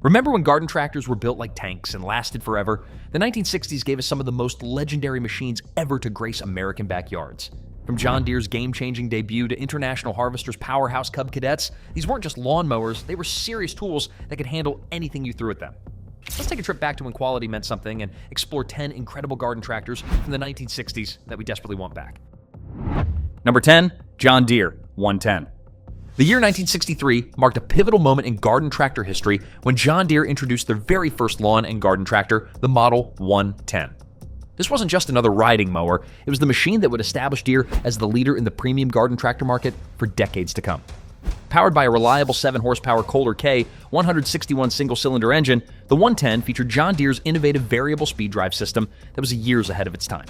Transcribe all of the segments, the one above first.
Remember when garden tractors were built like tanks and lasted forever? The 1960s gave us some of the most legendary machines ever to grace American backyards. From John Deere's game-changing debut to International Harvester's powerhouse Cub Cadets, these weren't just lawnmowers, they were serious tools that could handle anything you threw at them. Let's take a trip back to when quality meant something and explore 10 incredible garden tractors from the 1960s that we desperately want back. Number 10, John Deere 110. The year 1963 marked a pivotal moment in garden tractor history when John Deere introduced their very first lawn and garden tractor, the Model 110. This wasn't just another riding mower, it was the machine that would establish Deere as the leader in the premium garden tractor market for decades to come. Powered by a reliable 7-horsepower Kohler K 161 single-cylinder engine, the 110 featured John Deere's innovative variable speed drive system that was years ahead of its time.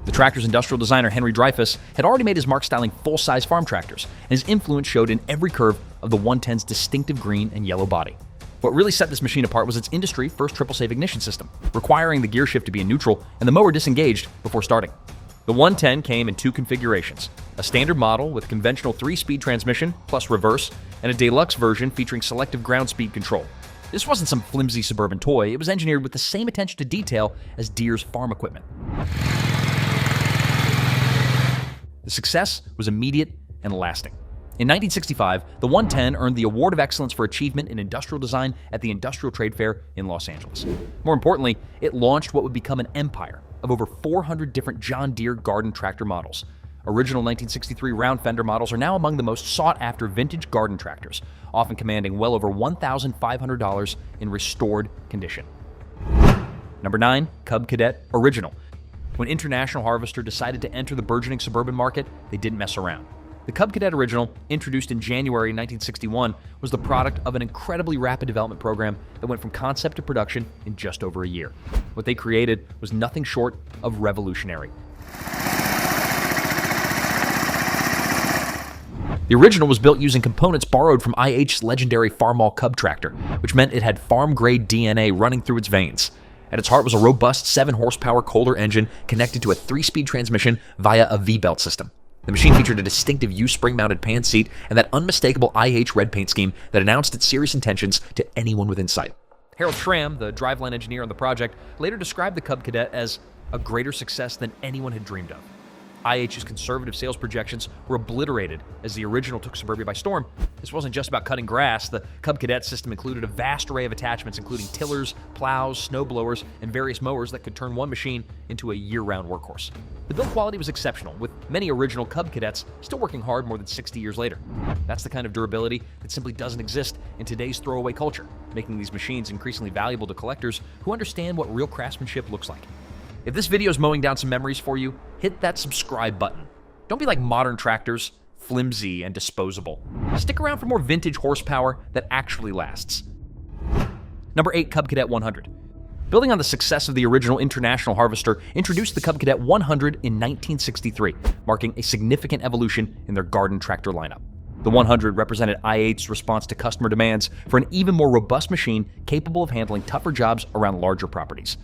The tractor's industrial designer Henry Dreyfuss had already made his mark styling full-size farm tractors, and his influence showed in every curve of the 110's distinctive green and yellow body. What really set this machine apart was its industry-first triple-save ignition system, requiring the gear shift to be in neutral and the mower disengaged before starting. The 110 came in two configurations, a standard model with conventional 3-speed transmission plus reverse, and a deluxe version featuring selective ground speed control. This wasn't some flimsy Suburban toy, it was engineered with the same attention to detail as Deere's farm equipment. The success was immediate and lasting. In 1965, the 110 earned the Award of Excellence for Achievement in Industrial Design at the Industrial Trade Fair in Los Angeles. More importantly, it launched what would become an empire of over 400 different John Deere garden tractor models. Original 1963 round fender models are now among the most sought-after vintage garden tractors, often commanding well over $1,500 in restored condition. Number 9, Cub Cadet Original. When International Harvester decided to enter the burgeoning Suburban market, they didn't mess around. The Cub Cadet Original, introduced in January 1961, was the product of an incredibly rapid development program that went from concept to production in just over a year. What they created was nothing short of revolutionary. The original was built using components borrowed from IH's legendary Farmall Cub tractor, which meant it had farm-grade DNA running through its veins. At its heart was a robust 7-horsepower Kohler engine connected to a 3-speed transmission via a V-belt system. The machine featured a distinctive U-spring-mounted pan seat and that unmistakable IH red paint scheme that announced its serious intentions to anyone within sight. Harold Schramm, the driveline engineer on the project, later described the Cub Cadet as a greater success than anyone had dreamed of. IH's conservative sales projections were obliterated as the original took suburbia by storm. This wasn't just about cutting grass. The Cub Cadet system included a vast array of attachments, including tillers, plows, snow blowers, and various mowers that could turn one machine into a year-round workhorse. The build quality was exceptional, with many original Cub Cadets still working hard more than 60 years later. That's the kind of durability that simply doesn't exist in today's throwaway culture, making these machines increasingly valuable to collectors who understand what real craftsmanship looks like. If this video is mowing down some memories for you, hit that subscribe button. Don't be like modern tractors, flimsy and disposable. Stick around for more vintage horsepower that actually lasts. Number 8, Cub Cadet 100. Building on the success of the original International Harvester, introduced the Cub Cadet 100 in 1963, marking a significant evolution in their garden tractor lineup. The 100 represented IH's response to customer demands for an even more robust machine capable of handling tougher jobs around larger properties.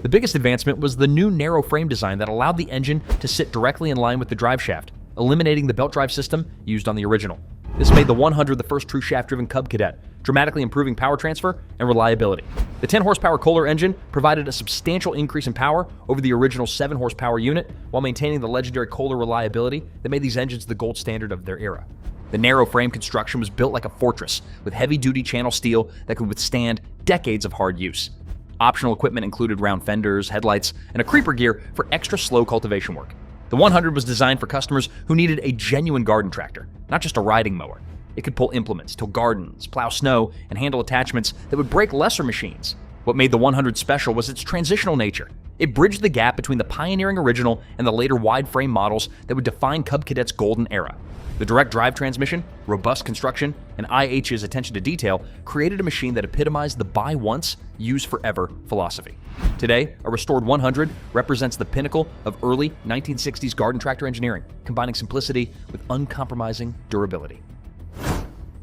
The biggest advancement was the new narrow frame design that allowed the engine to sit directly in line with the drive shaft, eliminating the belt drive system used on the original. This made the 100 the first true shaft-driven Cub Cadet, dramatically improving power transfer and reliability. The 10-horsepower Kohler engine provided a substantial increase in power over the original 7-horsepower unit while maintaining the legendary Kohler reliability that made these engines the gold standard of their era. The narrow frame construction was built like a fortress, with heavy-duty channel steel that could withstand decades of hard use. Optional equipment included round fenders, headlights, and a creeper gear for extra slow cultivation work. The 100 was designed for customers who needed a genuine garden tractor, not just a riding mower. It could pull implements, till gardens, plow snow, and handle attachments that would break lesser machines. What made the 100 special was its transitional nature. It bridged the gap between the pioneering original and the later wide-frame models that would define Cub Cadet's golden era. The direct drive transmission, robust construction, and IH's attention to detail created a machine that epitomized the buy once, use forever philosophy. Today, a restored 100 represents the pinnacle of early 1960s garden tractor engineering, combining simplicity with uncompromising durability.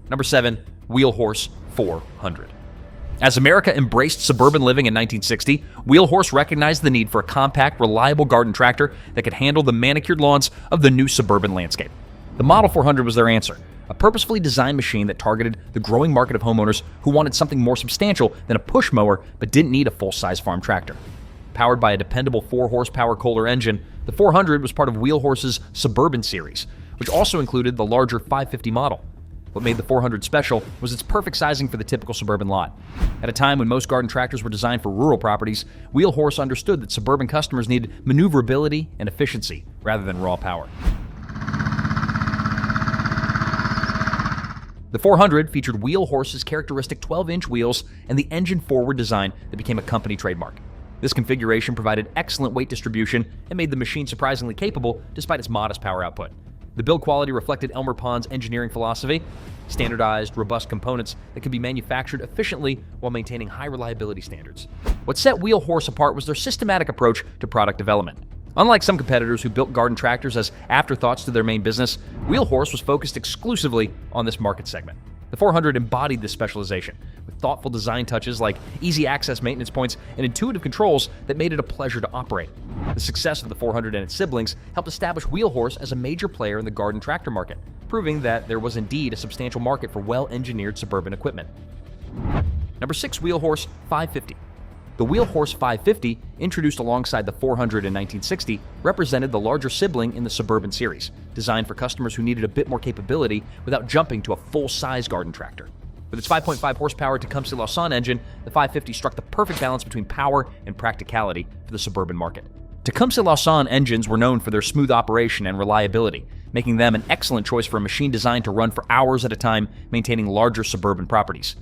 Number 7, Wheelhorse 400. As America embraced suburban living in 1960, Wheelhorse recognized the need for a compact, reliable garden tractor that could handle the manicured lawns of the new suburban landscape. The Model 400 was their answer, a purposefully designed machine that targeted the growing market of homeowners who wanted something more substantial than a push mower but didn't need a full-size farm tractor. Powered by a dependable 4-horsepower Kohler engine, the 400 was part of Wheelhorse's Suburban series, which also included the larger 550 model. What made the 400 special was its perfect sizing for the typical suburban lot. At a time when most garden tractors were designed for rural properties, Wheelhorse understood that suburban customers needed maneuverability and efficiency rather than raw power. The 400 featured Wheelhorse's characteristic 12-inch wheels and the engine-forward design that became a company trademark. This configuration provided excellent weight distribution and made the machine surprisingly capable despite its modest power output. The build quality reflected Elmer Pond's engineering philosophy: standardized, robust components that could be manufactured efficiently while maintaining high reliability standards. What set Wheelhorse apart was their systematic approach to product development. Unlike some competitors who built garden tractors as afterthoughts to their main business, Wheelhorse was focused exclusively on this market segment. The 400 embodied this specialization, with thoughtful design touches like easy access maintenance points and intuitive controls that made it a pleasure to operate. The success of the 400 and its siblings helped establish Wheelhorse as a major player in the garden tractor market, proving that there was indeed a substantial market for well-engineered suburban equipment. Number 6. Wheelhorse 550. The Wheelhorse 550, introduced alongside the 400 in 1960, represented the larger sibling in the Suburban series, designed for customers who needed a bit more capability without jumping to a full-size garden tractor. With its 5.5 horsepower Tecumseh Lawson engine, the 550 struck the perfect balance between power and practicality for the suburban market. Tecumseh Lawson engines were known for their smooth operation and reliability, making them an excellent choice for a machine designed to run for hours at a time, maintaining larger suburban properties.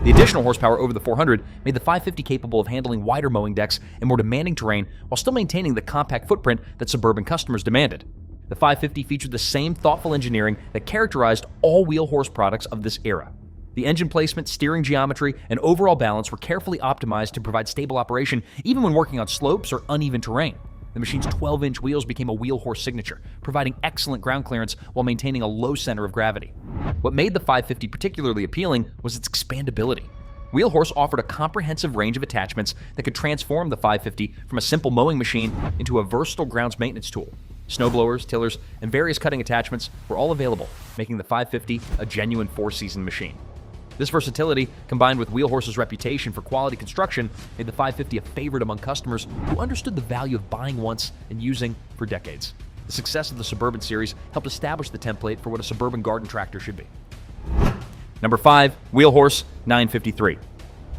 The additional horsepower over the 400 made the 550 capable of handling wider mowing decks and more demanding terrain while still maintaining the compact footprint that suburban customers demanded. The 550 featured the same thoughtful engineering that characterized all Wheelhorse products of this era. The engine placement, steering geometry, and overall balance were carefully optimized to provide stable operation even when working on slopes or uneven terrain. The machine's 12-inch wheels became a Wheelhorse signature, providing excellent ground clearance while maintaining a low center of gravity. What made the 550 particularly appealing was its expandability. Wheelhorse offered a comprehensive range of attachments that could transform the 550 from a simple mowing machine into a versatile grounds maintenance tool. Snowblowers, tillers, and various cutting attachments were all available, making the 550 a genuine four-season machine. This versatility, combined with Wheelhorse's reputation for quality construction, made the 550 a favorite among customers who understood the value of buying once and using for decades. The success of the Suburban series helped establish the template for what a suburban garden tractor should be. Number 5. Wheelhorse 953.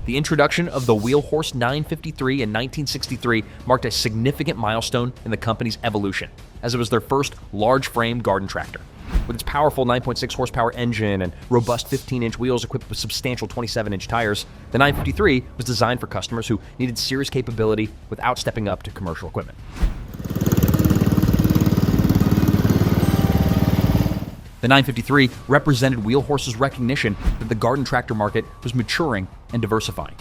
The introduction of the Wheelhorse 953 in 1963 marked a significant milestone in the company's evolution, as it was their first large-frame garden tractor. With its powerful 9.6 horsepower engine and robust 15-inch wheels equipped with substantial 27-inch tires, the 953 was designed for customers who needed serious capability without stepping up to commercial equipment. The 953 represented Wheelhorse's recognition that the garden tractor market was maturing and diversifying.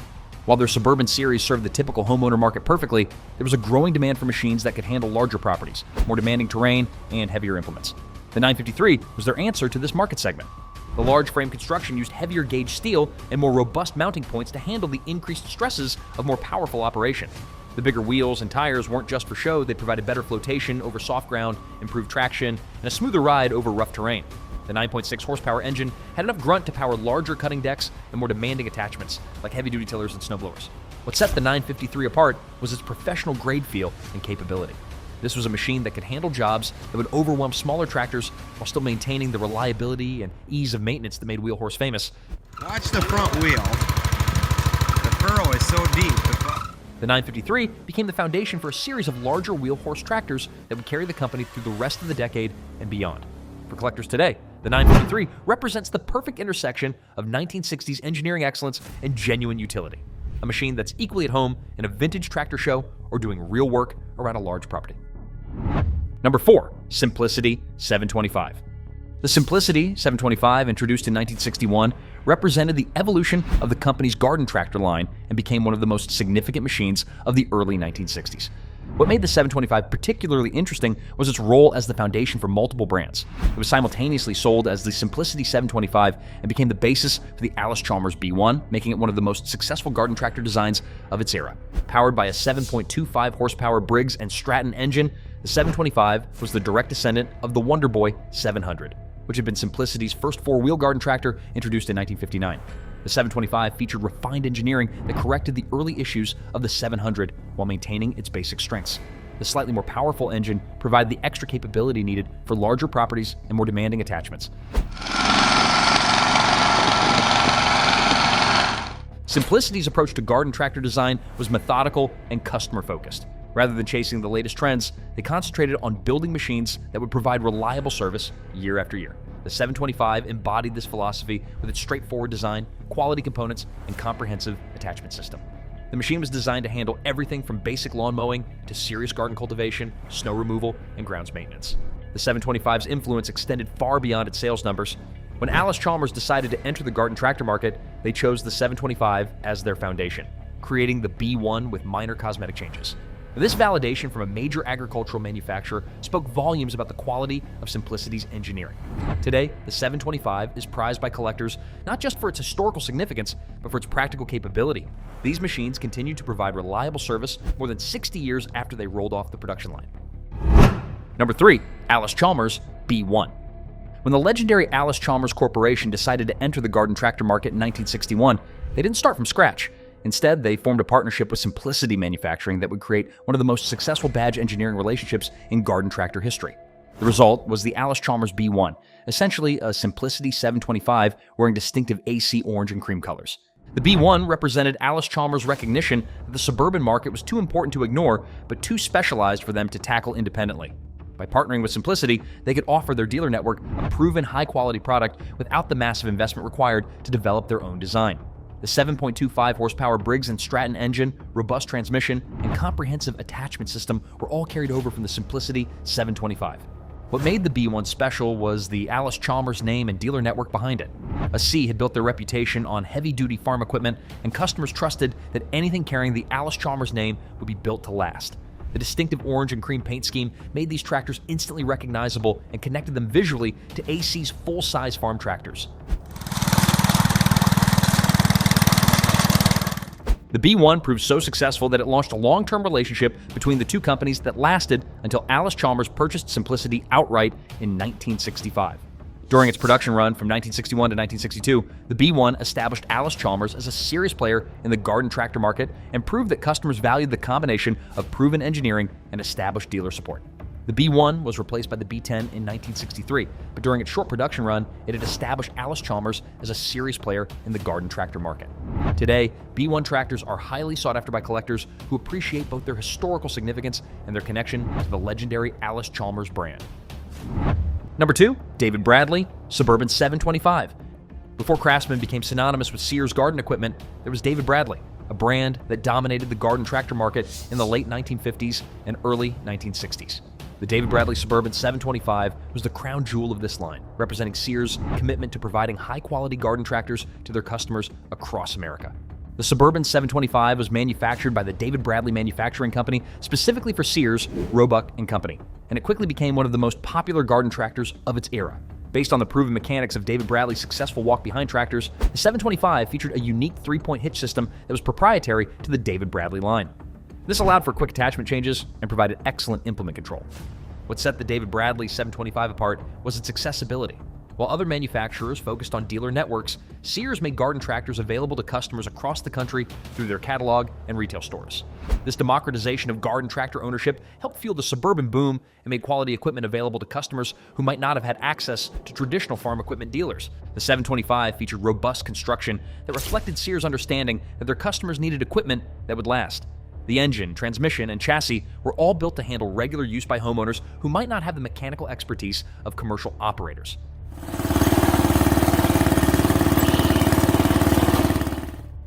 While their Suburban series served the typical homeowner market perfectly, there was a growing demand for machines that could handle larger properties, more demanding terrain, and heavier implements. The 953 was their answer to this market segment. The large frame construction used heavier gauge steel and more robust mounting points to handle the increased stresses of more powerful operation. The bigger wheels and tires weren't just for show, they provided better flotation over soft ground, improved traction, and a smoother ride over rough terrain. The 9.6 horsepower engine had enough grunt to power larger cutting decks and more demanding attachments, like heavy-duty tillers and snowblowers. What set the 953 apart was its professional-grade feel and capability. This was a machine that could handle jobs that would overwhelm smaller tractors while still maintaining the reliability and ease of maintenance that made Wheelhorse famous. Watch the front wheel. The furrow is so deep. The 953 became the foundation for a series of larger Wheelhorse tractors that would carry the company through the rest of the decade and beyond. For collectors today, the 953 represents the perfect intersection of 1960s engineering excellence and genuine utility. A machine that's equally at home in a vintage tractor show or doing real work around a large property. Number 4. Simplicity 725. The Simplicity 725, introduced in 1961, represented the evolution of the company's garden tractor line and became one of the most significant machines of the early 1960s. What made the 725 particularly interesting was its role as the foundation for multiple brands. It was simultaneously sold as the Simplicity 725 and became the basis for the Allis-Chalmers B1, making it one of the most successful garden tractor designs of its era. Powered by a 7.25 horsepower Briggs & Stratton engine, the 725 was the direct descendant of the Wonder Boy 700, which had been Simplicity's first four-wheel garden tractor introduced in 1959. The 725 featured refined engineering that corrected the early issues of the 700 while maintaining its basic strengths. The slightly more powerful engine provided the extra capability needed for larger properties and more demanding attachments. Simplicity's approach to garden tractor design was methodical and customer-focused. Rather than chasing the latest trends, they concentrated on building machines that would provide reliable service year after year. The 725 embodied this philosophy with its straightforward design, quality components, and comprehensive attachment system. The machine was designed to handle everything from basic lawn mowing to serious garden cultivation, snow removal, and grounds maintenance. The 725's influence extended far beyond its sales numbers. When Allis-Chalmers decided to enter the garden tractor market, they chose the 725 as their foundation, creating the B1 with minor cosmetic changes. This validation from a major agricultural manufacturer spoke volumes about the quality of Simplicity's engineering. Today, the 725 is prized by collectors not just for its historical significance, but for its practical capability. These machines continue to provide reliable service more than 60 years after they rolled off the production line. Number 3, Allis-Chalmers B1. When the legendary Allis-Chalmers Corporation decided to enter the garden tractor market in 1961, they didn't start from scratch. Instead, they formed a partnership with Simplicity Manufacturing that would create one of the most successful badge engineering relationships in garden tractor history. The result was the Allis-Chalmers B1, essentially a Simplicity 725 wearing distinctive AC orange and cream colors. The B1 represented Allis-Chalmers' recognition that the suburban market was too important to ignore, but too specialized for them to tackle independently. By partnering with Simplicity, they could offer their dealer network a proven high-quality product without the massive investment required to develop their own design. The 7.25 horsepower Briggs & Stratton engine, robust transmission, and comprehensive attachment system were all carried over from the Simplicity 725. What made the B1 special was the Allis-Chalmers name and dealer network behind it. A.C. had built their reputation on heavy-duty farm equipment, and customers trusted that anything carrying the Allis-Chalmers name would be built to last. The distinctive orange and cream paint scheme made these tractors instantly recognizable and connected them visually to A.C.'s full-size farm tractors. The B1 proved so successful that it launched a long-term relationship between the two companies that lasted until Allis-Chalmers purchased Simplicity outright in 1965. During its production run from 1961 to 1962, the B1 established Allis-Chalmers as a serious player in the garden tractor market and proved that customers valued the combination of proven engineering and established dealer support. The B1 was replaced by the B10 in 1963, but during its short production run, it had established Allis-Chalmers as a serious player in the garden tractor market. Today, B1 tractors are highly sought after by collectors who appreciate both their historical significance and their connection to the legendary Allis-Chalmers brand. Number 2, David Bradley, Suburban 725. Before Craftsman became synonymous with Sears garden equipment, there was David Bradley, a brand that dominated the garden tractor market in the late 1950s and early 1960s. The David Bradley Suburban 725 was the crown jewel of this line, representing Sears' commitment to providing high-quality garden tractors to their customers across America. The Suburban 725 was manufactured by the David Bradley Manufacturing Company specifically for Sears, Roebuck & Company, and it quickly became one of the most popular garden tractors of its era. Based on the proven mechanics of David Bradley's successful walk-behind tractors, the 725 featured a unique three-point hitch system that was proprietary to the David Bradley line. This allowed for quick attachment changes and provided excellent implement control. What set the David Bradley 725 apart was its accessibility. While other manufacturers focused on dealer networks, Sears made garden tractors available to customers across the country through their catalog and retail stores. This democratization of garden tractor ownership helped fuel the Suburban boom and made quality equipment available to customers who might not have had access to traditional farm equipment dealers. The 725 featured robust construction that reflected Sears' understanding that their customers needed equipment that would last. The engine, transmission, and chassis were all built to handle regular use by homeowners who might not have the mechanical expertise of commercial operators.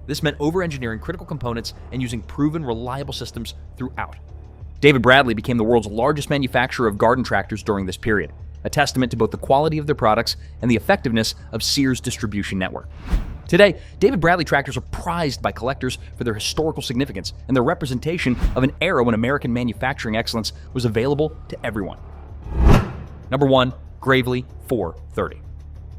This meant over-engineering critical components and using proven, reliable systems throughout. David Bradley became the world's largest manufacturer of garden tractors during this period, a testament to both the quality of their products and the effectiveness of Sears' distribution network. Today, David Bradley tractors are prized by collectors for their historical significance and their representation of an era when American manufacturing excellence was available to everyone. Number 1. Gravely 430.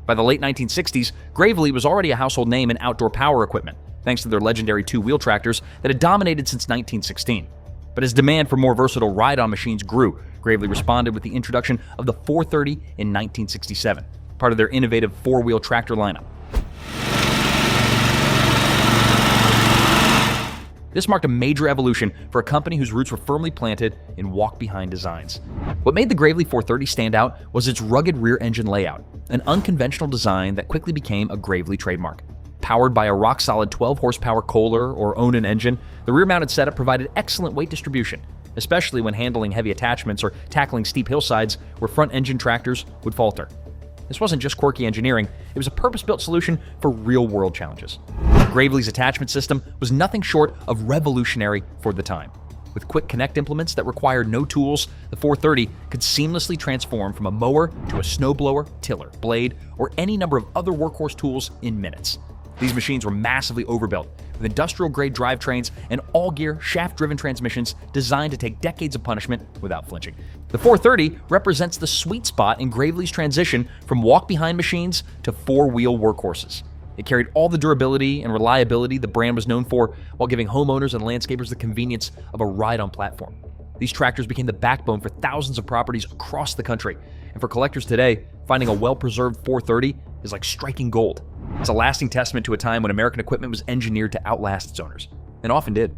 By the late 1960s, Gravely was already a household name in outdoor power equipment, thanks to their legendary two-wheel tractors that had dominated since 1916. But as demand for more versatile ride-on machines grew, Gravely responded with the introduction of the 430 in 1967, part of their innovative four-wheel tractor lineup. This marked a major evolution for a company whose roots were firmly planted in walk-behind designs. What made the Gravely 430 stand out was its rugged rear engine layout, an unconventional design that quickly became a Gravely trademark. Powered by a rock-solid 12-horsepower Kohler or Onan engine, the rear-mounted setup provided excellent weight distribution, especially when handling heavy attachments or tackling steep hillsides where front-engine tractors would falter. This wasn't just quirky engineering, it was a purpose-built solution for real-world challenges. Gravely's attachment system was nothing short of revolutionary for the time. With quick connect implements that required no tools, the 430 could seamlessly transform from a mower to a snowblower, tiller, blade, or any number of other workhorse tools in minutes. These machines were massively overbuilt, with industrial-grade drivetrains and all-gear, shaft-driven transmissions designed to take decades of punishment without flinching. The 430 represents the sweet spot in Gravely's transition from walk-behind machines to four-wheel workhorses. It carried all the durability and reliability the brand was known for, while giving homeowners and landscapers the convenience of a ride-on platform. These tractors became the backbone for thousands of properties across the country, and for collectors today, finding a well-preserved 430 is like striking gold. It's a lasting testament to a time when American equipment was engineered to outlast its owners, and often did.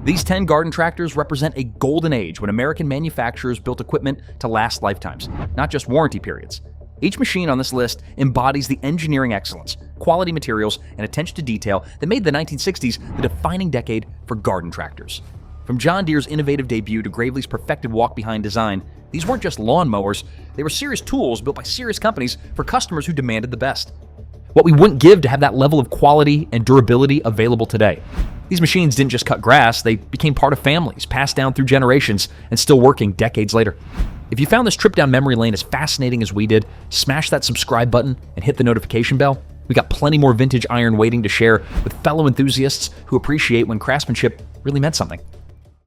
These 10 garden tractors represent a golden age when American manufacturers built equipment to last lifetimes, not just warranty periods. Each machine on this list embodies the engineering excellence, quality materials, and attention to detail that made the 1960s the defining decade for garden tractors. From John Deere's innovative debut to Gravely's perfected walk-behind design, these weren't just lawn mowers, they were serious tools built by serious companies for customers who demanded the best. What we wouldn't give to have that level of quality and durability available today. These machines didn't just cut grass, they became part of families, passed down through generations, and still working decades later. If you found this trip down memory lane as fascinating as we did, smash that subscribe button and hit the notification bell. We got plenty more vintage iron waiting to share with fellow enthusiasts who appreciate when craftsmanship really meant something.